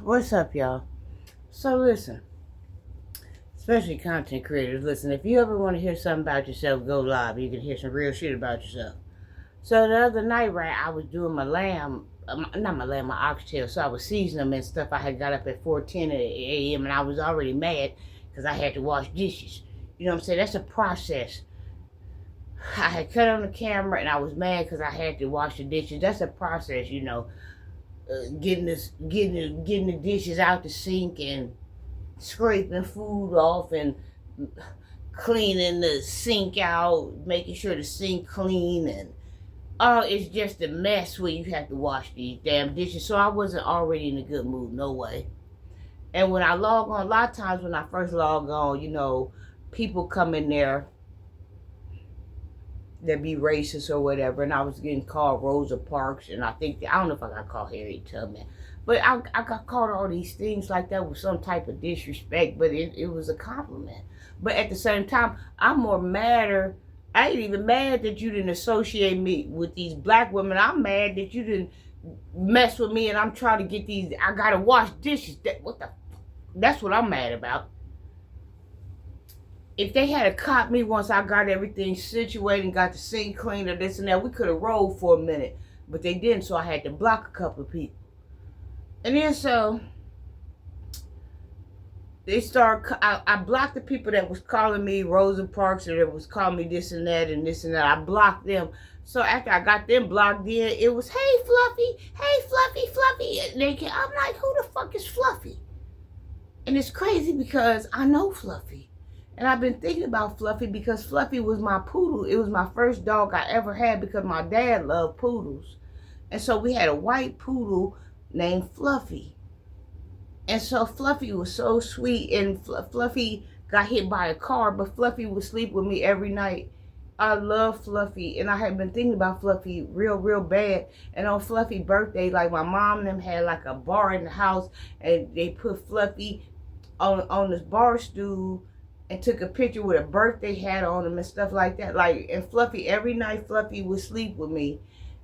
What's up, y'all? So listen, especially content creators, listen, if you ever want to hear something about yourself, go live. You can hear some real shit about yourself. So the other night, right, I was doing my lamb, not my lamb, my oxtail. So I was seasoning them and stuff. I had got up at 4:10 a.m. and I was already mad because I had to wash dishes. You know what I'm saying? That's a process. I had cut on the camera and I was mad because I had to wash the dishes. That's a process, getting the dishes out the sink and scraping food off and cleaning the sink out, making sure the sink clean, and it's just a mess when you have to wash these damn dishes. So I wasn't already in a good mood, no way. And when I log on, a lot of times when I first log on, people come in there that be racist or whatever, and I was getting called Rosa Parks, and I don't know if I got called Harry Tubman, but I got called all these things like that with some type of disrespect, but it was a compliment. But at the same time, I'm more madder. I ain't even mad that you didn't associate me with these black women. I'm mad that you didn't mess with me, and I'm trying to get these. I gotta wash dishes. That's what I'm mad about. If they had caught me once I got everything situated and got the sink cleaned or this and that, we could have rolled for a minute. But they didn't, so I had to block a couple of people. And then so I blocked the people that was calling me Rosa Parks or that was calling me this and that and this and that. I blocked them. So after I got them blocked in, it was, hey Fluffy, hey Fluffy, Fluffy. And I'm like, who the fuck is Fluffy? And it's crazy because I know Fluffy. And I've been thinking about Fluffy because Fluffy was my poodle. It was my first dog I ever had because my dad loved poodles. And so we had a white poodle named Fluffy. And so Fluffy was so sweet, and Fluffy got hit by a car, but Fluffy would sleep with me every night. I love Fluffy, and I had been thinking about Fluffy real bad. And on Fluffy's birthday, like my mom and them had like a bar in the house, and they put Fluffy on this bar stool and took a picture with a birthday hat on him and stuff like that. And Fluffy, every night Fluffy would sleep with me.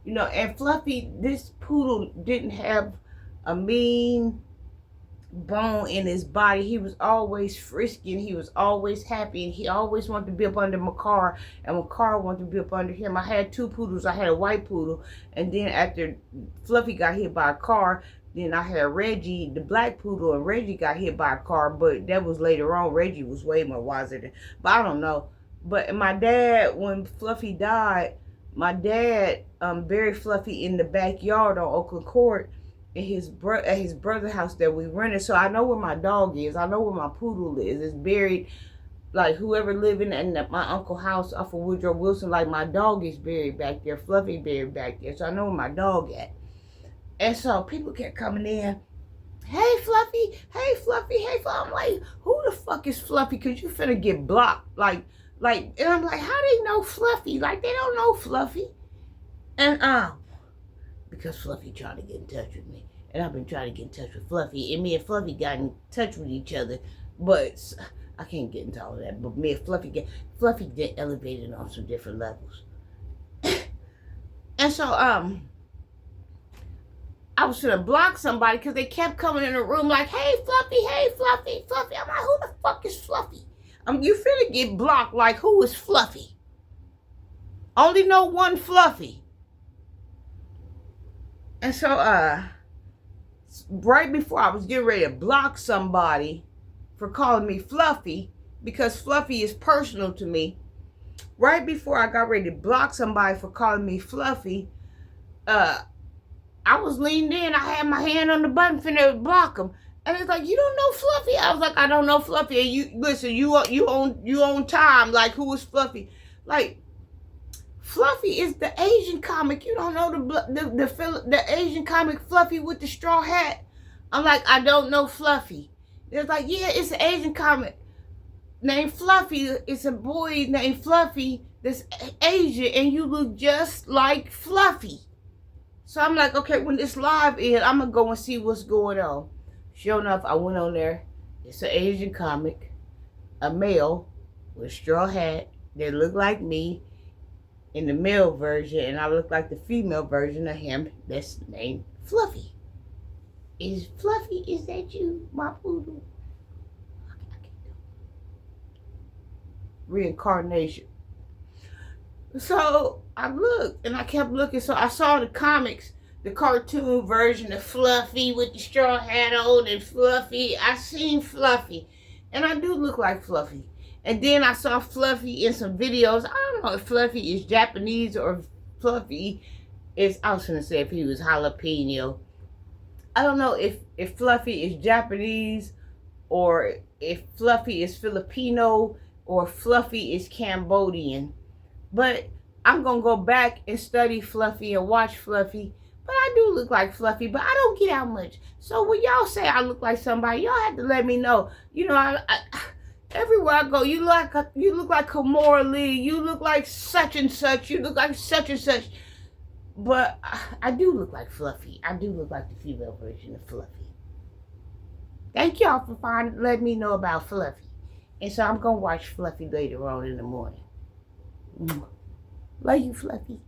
And Fluffy, this poodle didn't have a mean bone in his body. He was always frisky and he was always happy, and he always wanted to be up under Makar, and Makar wanted to be up under him. I had two poodles. I had a white poodle, and then after Fluffy got hit by a car, then I had Reggie, the black poodle, and Reggie got hit by a car, but that was later on. Reggie was way more wiser than, but I don't know. But my dad, when Fluffy died, my dad buried Fluffy in the backyard on Oakland Court at his brother's house that we rented. So I know where my dog is. I know where my poodle is. It's buried, like whoever living in my uncle's house off of Woodrow Wilson, like my dog is buried back there. Fluffy buried back there. So I know where my dog at. And so people kept coming in, hey Fluffy, hey Fluffy, hey Fluffy. I'm like, who the fuck is Fluffy? Cause you finna get blocked. And I'm like, how they know Fluffy? Like, they don't know Fluffy. And because Fluffy tried to get in touch with me, and I've been trying to get in touch with Fluffy, and me and Fluffy got in touch with each other, but I can't get into all of that. But me and Fluffy get elevated on some different levels. And so I was gonna block somebody because they kept coming in the room like, hey Fluffy, hey Fluffy, Fluffy. I'm like, who the fuck is Fluffy? You finna get blocked. Like, who is Fluffy? Only know one Fluffy. And so right before I was getting ready to block somebody for calling me Fluffy, because Fluffy is personal to me, right before I got ready to block somebody for calling me Fluffy, I was leaned in. I had my hand on the button finna block him. And it's like, you don't know Fluffy? I was like, I don't know Fluffy. And you listen, you own time. Like, who is Fluffy? Like, Fluffy is the Asian comic. You don't know the Asian comic Fluffy with the straw hat? I'm like, I don't know Fluffy. They're like, yeah, it's an Asian comic named Fluffy. It's a boy named Fluffy that's Asian, and you look just like Fluffy. So I'm like, okay, when this live is, I'm going to go and see what's going on. Sure enough, I went on there. It's an Asian comic, a male with a straw hat. They look like me in the male version, and I look like the female version of him that's named Fluffy. Is Fluffy, is that you, my poodle? Reincarnation. So I looked and I kept looking. So I saw the comics, the cartoon version of Fluffy with the straw hat on and Fluffy. I seen Fluffy. And I do look like Fluffy. And then I saw Fluffy in some videos. I don't know if Fluffy is Japanese or if Fluffy is, I was gonna say if he was jalapeno. I don't know if Fluffy is Japanese or if Fluffy is Filipino or Fluffy is Cambodian. But I'm going to go back and study Fluffy and watch Fluffy. But I do look like Fluffy, but I don't get out much. So when y'all say I look like somebody, y'all have to let me know. You know, everywhere I go, you look like Kamora Lee. You look like such and such. You look like such and such. But I do look like Fluffy. I do look like the female version of Fluffy. Thank y'all for letting me know about Fluffy. And so I'm going to watch Fluffy later on in the morning. Love you, Fluffy.